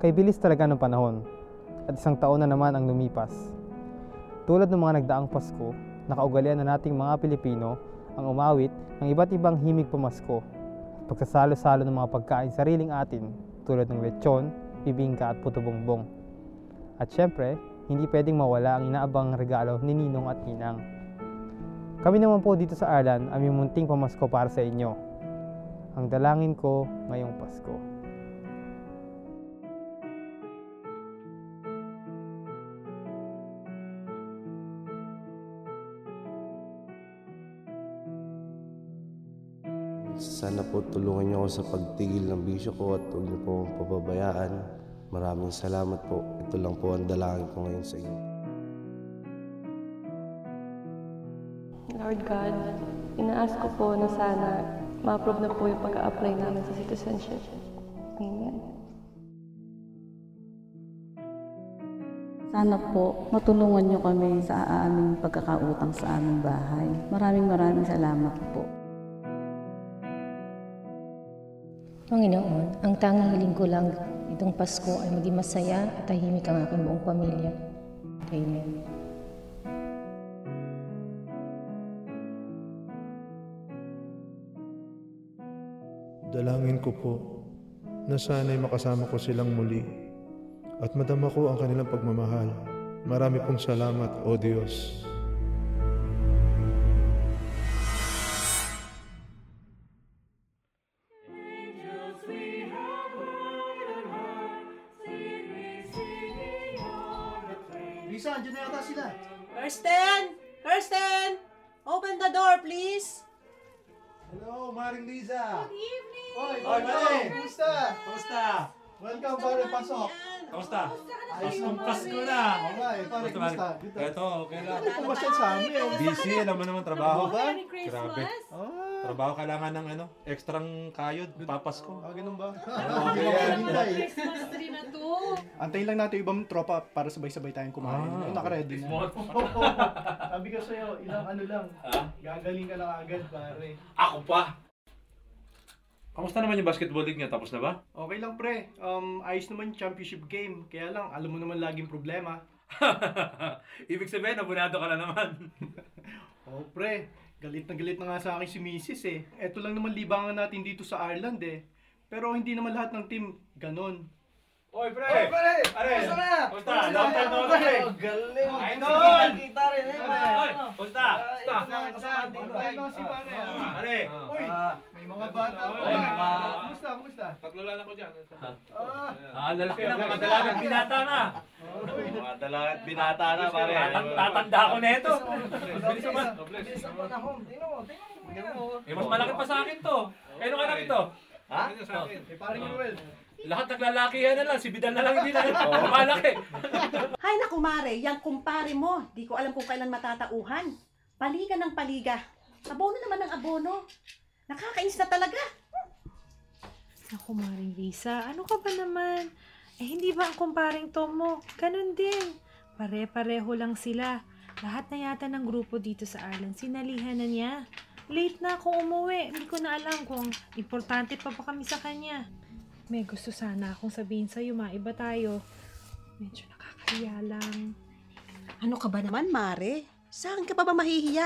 Kay bilis talaga ng panahon at isang taon na naman ang lumipas. Tulad ng mga nagdaang Pasko, nakaugalian na nating mga Pilipino ang umawit ng iba't ibang himig pamasko. Pagsasalo-salo ng mga pagkain sariling atin tulad ng lechon, bibingka at puto bongbong. At syempre, hindi pwedeng mawala ang inaabang regalo ni Ninong at Ninang. Kami naman po dito sa Arlan ay may munting pamasko para sa inyo. Ang dalangin ko ngayong Pasko. Sana po tulungan niyo ako sa pagtigil ng bisyo ko at huwag niyo po akong pababayaan. Maraming salamat po. Ito lang po ang dalangin ko ngayon sa inyo. Lord God, ina-ask ko po na sana ma-approve na po yung pag-a-apply namin sa citizenship. Amen. Sana po matulungan niyo kami sa aming pagkakautang sa aming bahay. Maraming salamat po. Panginoon, ang tanging hiling ko lang itong Pasko ay maging masaya at tahimik ang aking buong pamilya. Amen. Dalangin ko po na sana'y makasama ko silang muli at madama ko ang kanilang pagmamahal. Marami pong salamat, O Diyos. Lisa, andyan na yata sila. Kirsten! Kirsten! Open the door, please! Hello, Maring Liza. Good evening! Oy, Maring! Kumusta? Kamusta? Welcome, pare, pasok. Kamusta? Ayos Paskong Pasko na. Okay, pare, kumusta? Dito. Ito, okay lang. Ano pumasyal sa amin? Busy, alam mo naman trabaho. Merry Grabe. Christmas! Trabaho kailangan ng ekstrang kayod, papasko. Ganun ba? Okay. Christmas tree na to! Antayin lang natin yung ibang tropa para sabay-sabay tayong kumain. Nakaready na. Sabi ko sa'yo, ilang ano lang. Gagaling ka lang agad, pare. Ako pa! Kamusta naman yung basketball league niya? Tapos na ba? Okay lang pre, ayos naman yung championship game. Kaya lang, alam mo naman laging problema. Ibig sabihin, abonado ka na naman. Oh pre, galit na nga sa akin si Mrs. eh. Eto lang naman libangan natin dito sa Ireland eh. Pero hindi naman lahat ng team ganon. Oy, pre! Oy, pare! Pare! Kumusta na? Kumusta? Long time no see. Galing! Idol! Kita rin eh, pare. Oy, kumusta? Si pare. Pare! Uy, may mga bata pa. Oy, Kumusta? Paglulan ako dyan. Lalaki na, mga dalagang binata na. Mga dalagat binata na, pare. Tatanda ako na ito. Bilis naman. Bilis ang panahon. Tingnan mo. Mas malaki pa sa akin to. Kailan ka na ito? Ha? Pare Noel. Lahat naglalakihan na lang, si Bidal na lang hindi na malaki. Hay na kumare, yung kumpare mo. Di ko alam kung kailan matatauhan. Paliga ng paliga. Abono naman ng abono. Nakakainis na talaga. Naku, Maring Lisa, ano ka ba naman? Hindi ba ang kumparing Tom mo? Ganun din. Pare-pareho lang sila. Lahat na yata ng grupo dito sa Ireland, sinalihan na niya. Late na akong umuwi. Hindi ko na alam kung importante pa ba kami sa kanya. May gusto sana akong sabihin sa'yo, maiba tayo. Medyo nakakahiya lang. Ano ka ba naman, Mare? Saan ka pa ba mahihiya?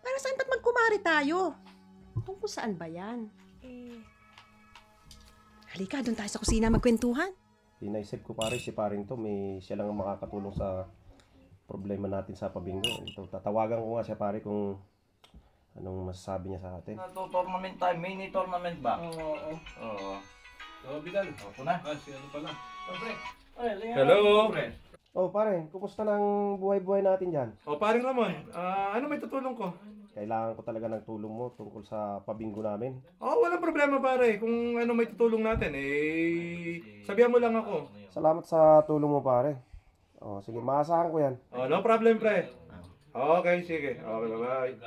Para saan ba't magkumari tayo? Tungkol saan ba yan? Halika, doon tayo sa kusina magkwentuhan. Inaisip ko pare si paring to, siya lang ang makakatulong sa problema natin sa pabingo. Ito, tatawagan ko nga siya pare kung anong masasabi niya sa atin. Tournament time, mini tournament ba? Oo. So, Bidal. Ako na. Si ano pala? Hello. Oh pare, kumusta ng buhay-buhay natin dyan? O, paring Ramon, ano may tutulong ko? Kailangan ko talaga ng tulong mo tungkol sa pabingo namin. Walang problema pare. Kung ano may tutulong natin, sabihan mo lang ako. Salamat sa tulong mo pare. Sige, maasahan ko yan. No problem, pre. Okay, sige. Okay, bye-bye.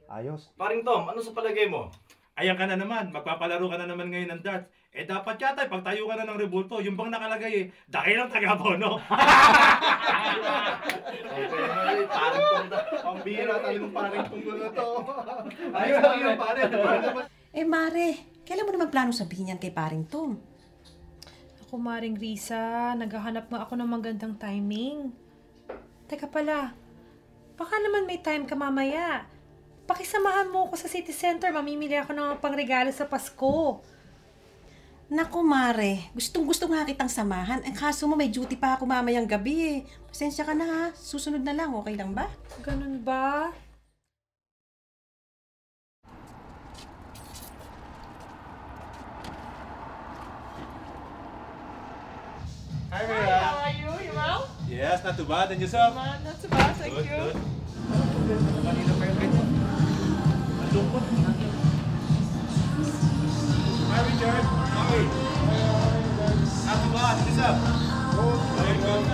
Ayos. Paring Tom, ano sa palagay mo? Ayan ka na naman. Magpapalaro ka na naman ngayon ng darts. Dapat yata, pagtayo ka na ng rebulto, yung bang nakalagay dakilang taga-bono. Paring Tom na. Ang bira talagang paring tungkol na to. Ayos lang yun, pare. Mare, kailan mo naman plano sabihin yan kay paring Tom? Ako, Maring Risa, naghahanap nga ako ng magandang timing. Teka pala, baka naman may time ka mamaya. Pakisamahan mo ako sa city center, mamimili ako ng mga pangregalo sa Pasko. Naku, Mare, gustong-gusto nga kitang samahan. Ang kaso mo, may duty pa ako mamayang gabi eh. Pasensya ka na ha, susunod na lang, okay lang ba? Ganun ba? Hi, Rhea. How are you? You well? Yes, not too bad. And yourself? Not too bad, thank you. Good. Kanina pa yung ganyan. Ang lungkot. Hi, Richard. Hi. Not too bad. And yourself? Very good.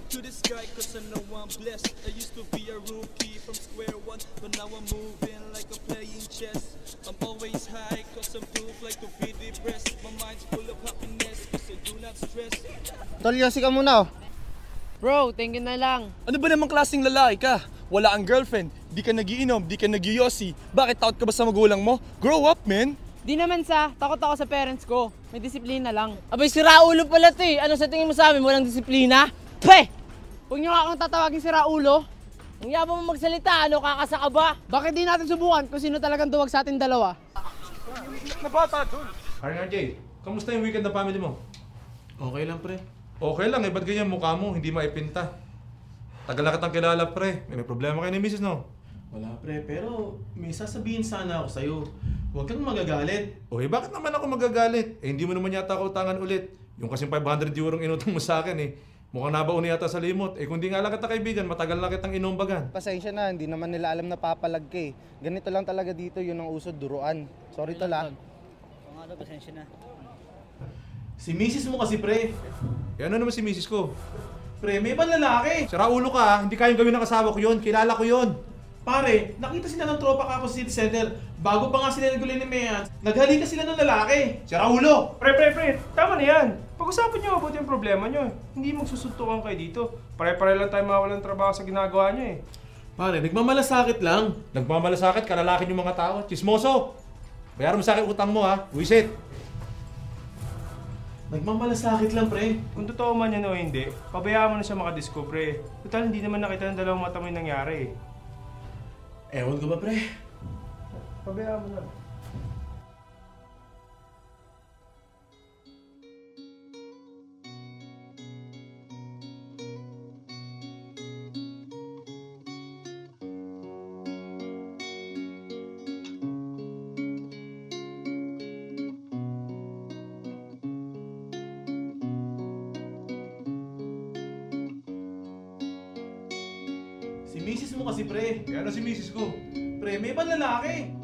To the sky cause I know I'm blessed. I used to be a rookie from square one, but now I'm moving like I'm playing chess. I'm always high cause I'm too fly to be depressed. My mind's full of happiness cause I do not stress. Tol, yosi ka muna oh. Bro, thank you na lang. Ano ba namang klaseng lalaki ka? Wala ang girlfriend, di ka nagiinom, di ka nagyoyosi. Bakit takot ka ba sa magulang mo? Grow up, man! Di naman takot ako sa parents ko. May disiplina lang. Abay, si Raulo pala to eh. Ano sa tingin mo sa amin? Walang disiplina? Peh! Huwag niyo nga akong tatawagin si Raulo. Ang yabang mo magsalita, ano, kakasaka ba? Bakit di natin subukan kung sino talagang duwag sa atin dalawa? Nabata dun! RJ, kamusta yung weekend ng family mo? Okay lang, pre. Okay lang, ba't ganyan mukha mo, hindi maipinta? Tagal na kitang kilala, pre. May problema kayo ni Mrs. no? Wala, pre. Pero may sasabihin sana ako sa'yo. Huwag kang magagalit. Bakit naman ako magagalit? Hindi mo naman yata ako utangan ulit. Yung kasing 500 eurong inutang mo sa akin eh. Mukhang nabaon yata sa limot. Kung di nga lang kita kaibigan, matagal na kitang inumbagan. Pasensya na, hindi naman nila alam na papalag ka eh. Ganito lang talaga dito, yun ang usod, duruan. Sorry tol ah. Pasensya na. Si Mrs. mo kasi, pre. Ano naman si Mrs. ko? Pre, may ibang lalaki. Sira ulo ka ha, hindi kayang gawin ng asawa ko yun. Kilala ko yun. Pare, nakita sila ng tropa ka sa city center. Bago pa nga sila naguloy ni Mayan, naghalika sila ng lalaki. Sira ulo! Pre, tama na yan. Pag-usapan nyo mabuti yung problema nyo. Hindi magsusuntukan kayo dito. Pare-pare lang tayo mawalan trabaho sa ginagawa nyo eh. Pare, nagmamalasakit lang. Nagmamalasakit, kalalakin yung mga tao. Chismoso! Bayaran mo sa akin utang mo ha, wisit! Nagmamalasakit lang, pre. Kung totoo man yan o hindi, pabayaan mo na siya makadiscover. Total, hindi naman nakita ng dalawang mata mo yung nangyari. Ewan ko ba, pre? Pabayaan mo na. Si Mrs. mo kasi, pre. Ano si Mrs. ko? Pre, may ibang lalaki.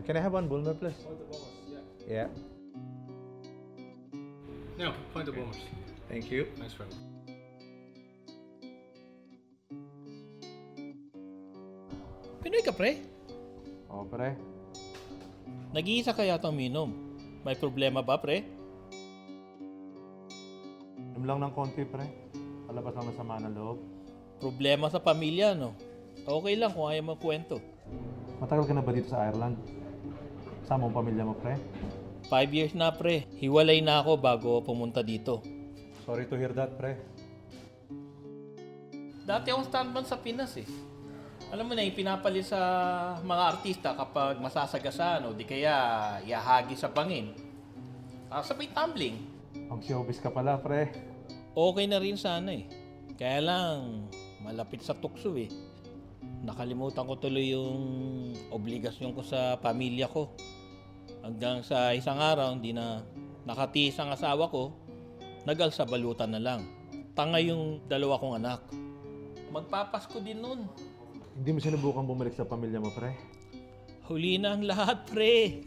Can I have one Bulmer, please? Yeah. No, find the bombers. Thank you. Thanks, friend. Pinoy ka, pre? Oo, pre. Nag-iisa ka yata uminom. May problema ba, pre? Inom lang ng konti, pre. Palabas lang ng sama ng loob. Problema sa pamilya, no? Okay lang kung ayaw mo kwento. Matagal ka na ba dito sa Ireland? Sama ang pamilya mo, pre? 5 years na, pre. Hiwalay na ako bago pumunta dito. Sorry to hear that, pre. Dati akong stuntman sa Pinas eh. Alam mo na, yung pinapalit sa mga artista kapag masasagasaan o di kaya iahagi sa bangin. Sabay tumbling. Ang showbiz ka pala, pre. Okay na rin sana eh. Kaya lang, malapit sa tukso eh. Nakalimutan ko tuloy yung obligasyon ko sa pamilya ko. Hanggang sa isang araw, hindi na nakatiis ang asawa ko, nagalsabalutan na lang. Tanga yung dalawa kong anak. Magpapasko din nun. Hindi mo sinubukan bumalik sa pamilya mo, pre? Huli na ang lahat, pre.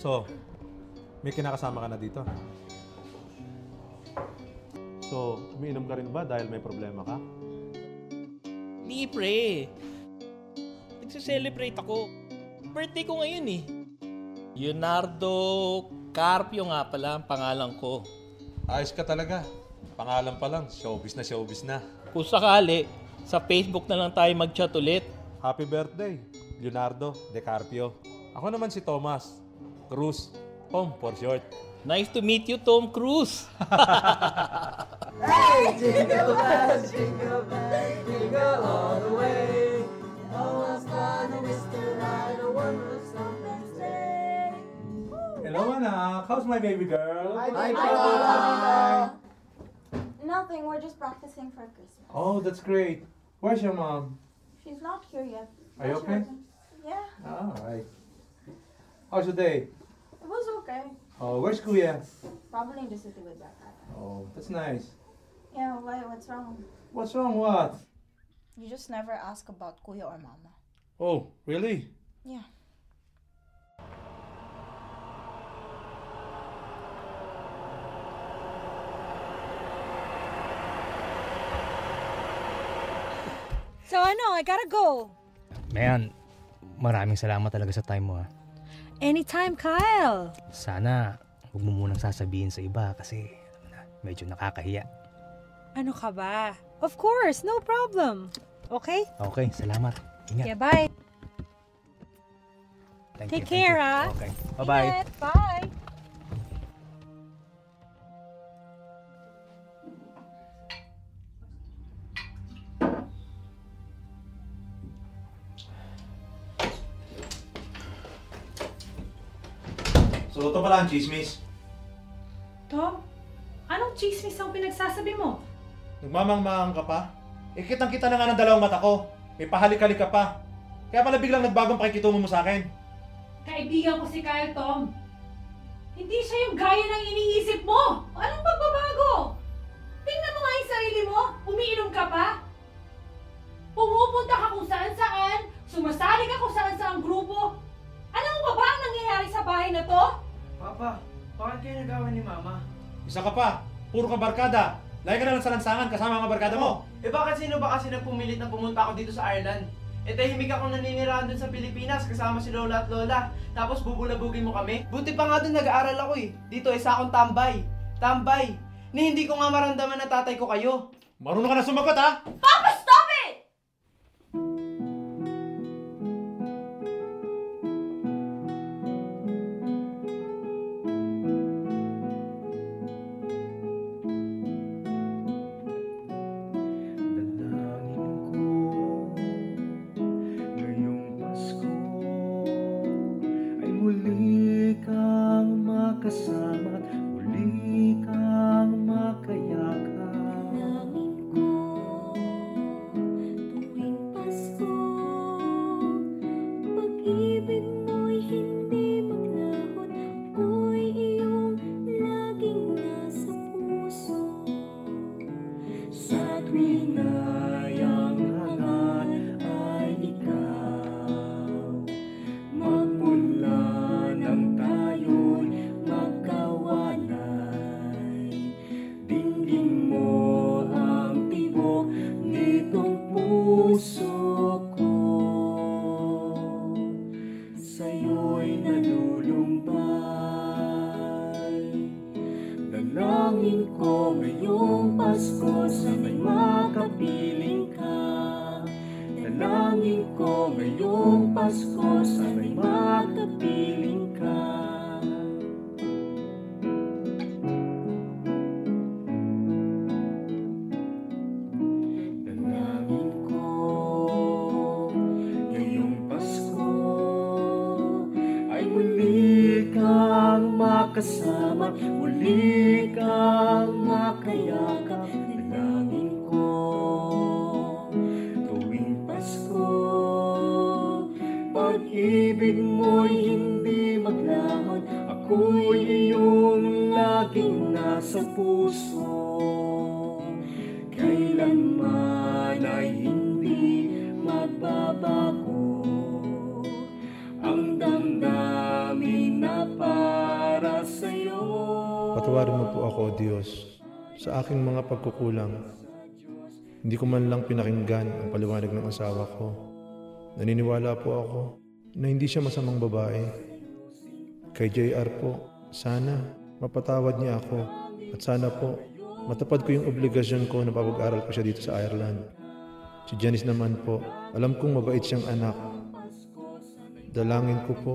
So, may kinakasama ka na dito? So, umiinom ka rin ba dahil may problema ka? Di pre. Nagse-celebrate ako. Birthday ko ngayon eh. Leonardo Carpio nga pala ang pangalan ko. Ayos ka talaga. Pangalan pa lang, showbiz na. Kung sakali, sa Facebook na lang tayo mag-chat ulit. Happy birthday, Leonardo De Carpio. Ako naman si Thomas Cruz. Tom for short. Nice to meet you, Tom Cruise. Hey, jingle bells, jingle all the way. Oh, what's fun is to ride a one-horse open sleigh. Hello, anak. How's my baby girl? Hi, Papa. Nothing, we're just practicing for Christmas. Oh, that's great. Where's your mom? She's not here yet. Are you okay? Yeah, All right. How's your day? it was okay. Oh, where's Kuya? Probably in the city with that guy. Oh, that's nice. Yeah, why? What's wrong? What's wrong? What? You just never ask about Kuya or Mama. Oh, really? Yeah. So ano, I gotta go. Mayan, maraming salamat talaga sa time mo ha. Anytime, Kyle. Sana huwag mo munang sasabihin sa iba kasi medyo nakakahiya. Ano ka ba? Of course, no problem. Okay? Okay, salamat. Ingat. Okay, bye. Thank Take care, you. ha? Okay. Bye-bye. Ingat. Bye. So, ito pala ang chismis. Tom, anong chismis ang pinagsasabi mo? Nagmamangmangang ka pa? Eh, kitang-kita na nga ng dalawang mata ko. May pahalik-halik ka pa. Kaya pala biglang nagbagong pakikitungo mo sa akin. Kaibigan ko si Kyle, Tom. Hindi siya yung gaya ng iniisip mo. Anong pagbabago? Tingnan mo nga yung sarili mo. Umiinom ka pa. Pumupunta ka kung saan-saan. Sumasali ka kung saan-saan grupo. Alam mo ba ba ang nangyayari sa bahay na to? Papa, bakit kayo nagawa ni Mama? Isa ka pa. Puro ka barkada. Lagi ka na lang sa lansangan kasama ang mga barkada mo. Eh bakit sino ba kasi nagpumilit na pumunta ako dito sa Ireland? Eh tahimik akong naninirahan dun sa Pilipinas kasama si Lola at Lola. Tapos bubulabugin mo kami? Buti pa nga dun nag-aaral ako eh. Dito isa akong tambay. Tambay. Ni hindi ko nga maramdaman na tatay ko kayo. Marunong ka na sumagot ha? Papa, stop it! Kasama at muli kang makayakap. Dalangin ko tuwing Pasko, pag-ibig mo'y hindi maglahot, ako'y iyong laging nasa puso. Sa tuwing ang hangad ay ikaw, magmula ng tayo'y magkawalay. Dinggin mo ang tibok nitong puso ko, sa'yo'y nalulumbay. Dalangin ko ngayong Pasko sana'y makapiling ka. Dalangin ko ngayong Pasko sana'y makapiling ka. Dalangin ko ngayong Pasko ay muli kang makasama, muli kang makayakap. Dalangin ko tuwing Pasko, pag-ibig mo'y hindi maglahon, ako'y iyong laging nasa puso. Kailanman ay hindi magbabago ang damdamin na para sa'yo. Patawarin mo po ako, Diyos, sa aking mga pagkukulang. Hindi ko man lang pinakinggan ang paliwanag ng asawa ko. Naniniwala po ako na hindi siya masamang babae. Kay JR po, sana mapatawad niya ako at sana po matupad ko yung obligasyon ko na papag-aral ko siya dito sa Ireland. Si Janice naman po, alam kong mabait siyang anak. Dalangin ko po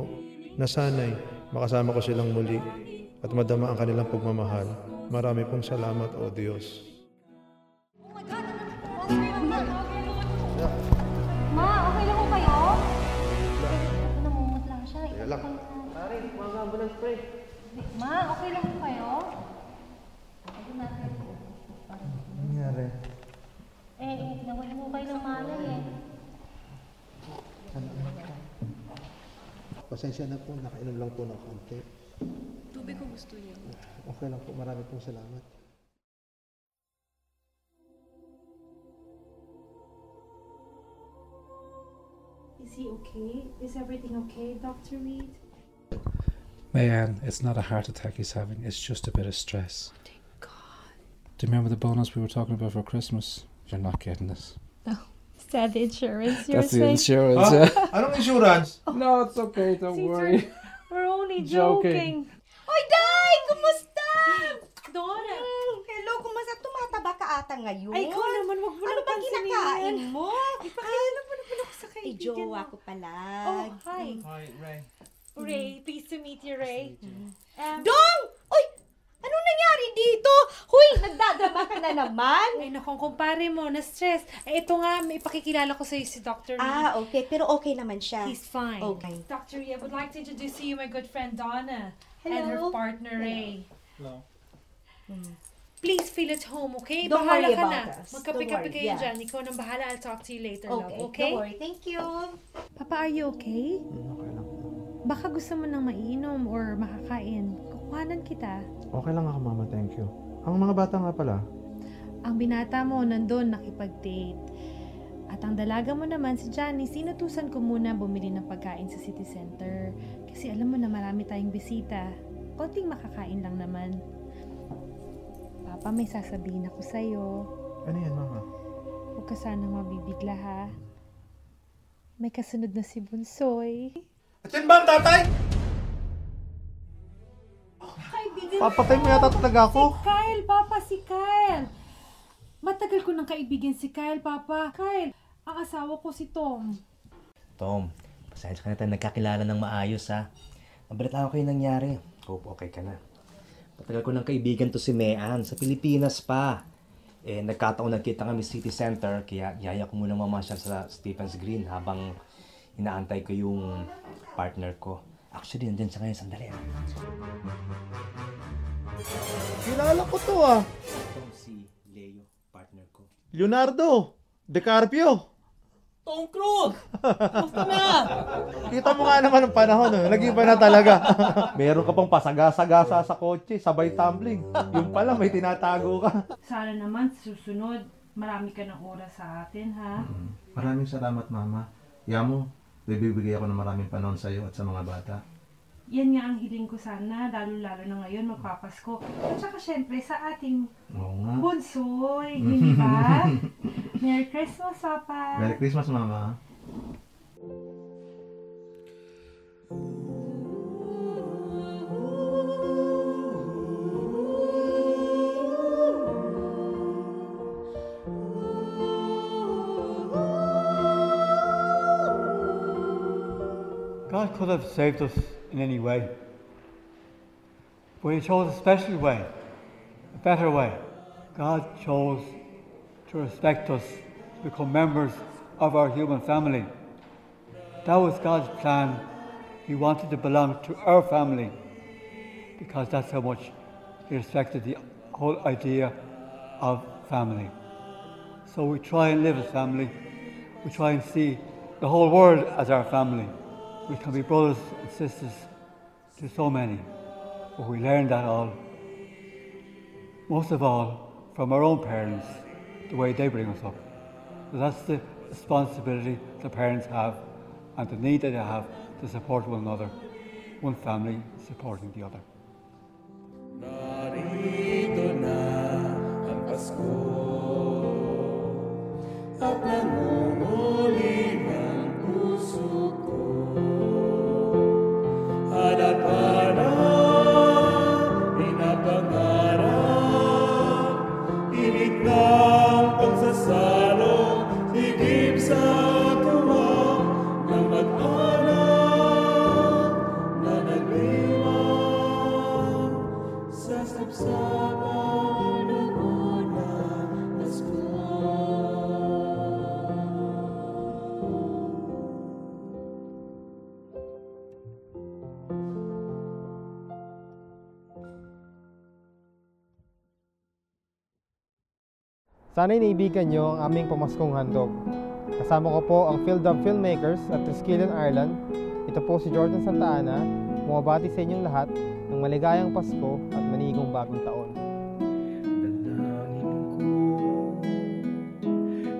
na sana'y makasama ko silang muli at madama ang kanilang pagmamahal. Marami pong salamat, O Diyos. Ma, okay lang ko kayo? Namumutla siya. Kaya lang. Pare, mga ambulance pre. Ma, okay lang ko kayo? Nangyari? Nawala mo kayo ng malay eh. Pasensya na po, nakainom lang po ng konti. Tubig ko gusto niyo. Okay lang po, marami pong salamat. Is he okay? Is everything okay, Dr. Reed? Mayanne, it's not a heart attack he's having, it's just a bit of stress. Thank God. Do you remember the bonus we were talking about for Christmas? You're not getting this. Is that the insurance you're That's the saying? insurance. Anong insurance? No, it's okay, don't worry. We're only Joking. joking. Oy, Day! Kumusta? Donna! Hello, kumusta? Tumataba ka ata ngayon? Ay, ikaw naman, wag mo Ano nang ba pansinin kinakain yan. mo? Ipakilala mo naman ako sa Ay, kaibigan jowa mo. ko pala. Oh, hi. Hi, Ray. Ray, pleased to meet you, Ray. Dong! Uy! Anong nangyari dito? Huy, nagdadrama ka na naman. Ay, naku, kumpare mo, na-stress. Eh, ito nga, may ipakikilala ko sa'yo si Dr. Reed. Ah, okay. Pero okay naman siya. He's fine. Okay. Dr. Reed, I would like to introduce to you my good friend Donna. Hello. And her partner, Ray. Hello. Please feel at home, okay? Don't bahala worry ka about na. us. Magkape-kape Don't worry, kayo yeah. dyan. Ikaw nang bahala. I'll talk to you later, Okay. love. Okay? Don't worry. Thank you. Papa, are you okay? Okay lang. Baka gusto mo nang mainom or makakain. Kukuhanan kita. Okay lang ako, Mama. Thank you. Ang mga bata nga pala. Ang binata mo nandun nakipag-date. At ang dalaga mo naman si Janice, sinutusan ko muna bumili ng pagkain sa city center. Kasi alam mo na marami tayong bisita. Konting makakain lang naman. Papa, may sasabihin ako sa'yo. Ano yan, Mama? Huwag ka sanang mabibigla ha. May kasunod na si Bunsoy. At yan ba ang tatay? Papatay mo yata talaga ako. Si Kyle, Papa, si Kyle. Matagal ko nang kaibigan si Kyle, Papa. Kyle, ang asawa ko si Tom. Tom, pasensya ka na tayo nagkakilala ng maayos ha. Nabalita ko kayo nangyari. Hope okay ka na. Matagal ko ng kaibigan to si Mayanne sa Pilipinas pa. Eh, nagkataon nagkita kami sa City Center, kaya yaya ko muna mamasyal sa Stephen's Green habang inaantay ko yung partner ko. Actually, nandyan siya ngayon, sandali. Kilala ko to ah. Ito si Leo, partner ko. Leonardo DiCaprio. Tom Cruise! Gusto na! Kita mo nga naman ang panahon, nag-iba na talaga. Meron ka pang pasagasa-gasa sa kotse, sabay tumbling. Yung pala, may tinatago ka. Sana naman susunod, marami ka ng oras sa atin, ha? Maraming salamat, Mama. Yamo, bibigay ako ng maraming panahon sa iyo at sa mga bata. Yan nga ang hiling ko sana, lalo-lalo na ngayon, magpapasko. At saka syempre sa ating Oo nga. bunsoy, hindi ba? Merry Christmas, Papa! Merry Christmas, Mama. God could have saved us in any way, but He chose a special way, a better way. God chose to respect us, to become members of our human family. That was God's plan. He wanted to belong to our family because that's how much He respected the whole idea of family. So we try and live as family. We try and see the whole world as our family. We can be brothers and sisters to so many, but we learn that all, most of all, from our own parents, the way they bring us up. So that's the responsibility the parents have and the need that they have to support one another, one family supporting the other. Narito na nangunguli ng puso ko. Hanap-hanap, pinapangarap, ibig ng pagsasalo, higip sa tuwa ng mag-anak na nagdiwang sa sapsapan ng unang Pasko. Sana'y naibigan nyo ang aming pamaskong handog. Kasama ko po ang Phildub Filmmakers at Triskelion, Ireland. Ito po si Jordan Santa Ana, bumabati sa inyong lahat ng maligayang Pasko at manigong bagong taon.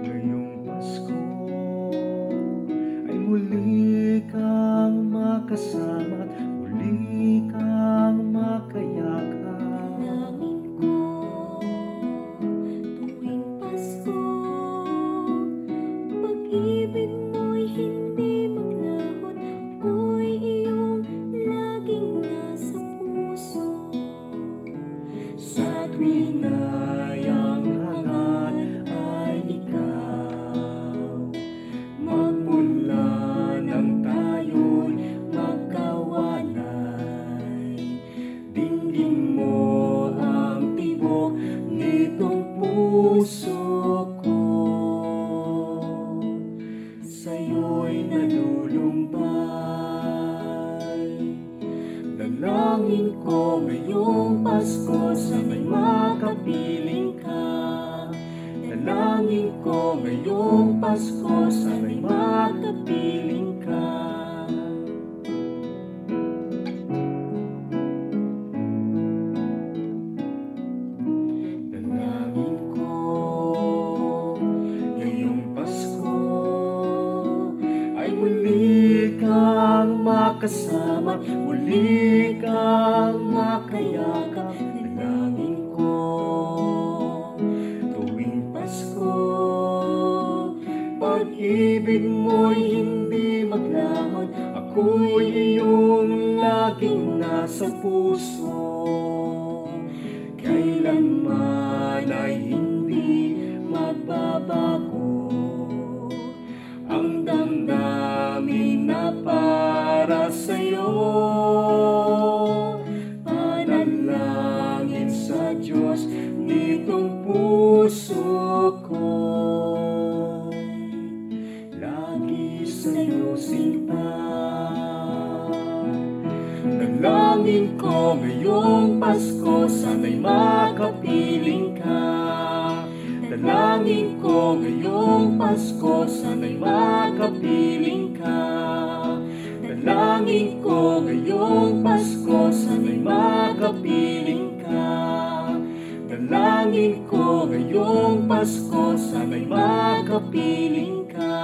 Ngayong Pasko ay muli kang makasama at muli kang makayakap. Dalangin ko tuwing Pasko, pag-ibig mo'y hindi maglahot, ako'y iyong laging nasa puso. Sa tuwing ang hangat ay ikaw, magmula nang tayo'y magkawalay, dinggin mo ang tibok nitong puso ko. Sa'yo'y nalulumbay. Dalangin ko ngayong Pasko, sana'y makapiling ka. Dalangin ko ngayong Pasko, sana'y makapiling ka. Dalangin ko ngayong Pasko ay muli kang makasama, muli kang makayakap. Dalangin ko tuwing Pasko, pag-ibig mo'y hindi maglahot, ako'y iyong laging nasa puso. Kailanman ay hindi magbabago ang damdamin na para sa'yo. Panalangin sa Diyos nitong puso ko, lagi sa'yo sinta. Dalangin ko ngayong Pasko, sana'y makapiling ka. Dalangin ko ngayong Pasko, sana'y makapiling ka. Dalangin ko ngayong Pasko, sana'y makapiling ka. Dalangin ko ngayong Pasko, sana'y makapiling ka.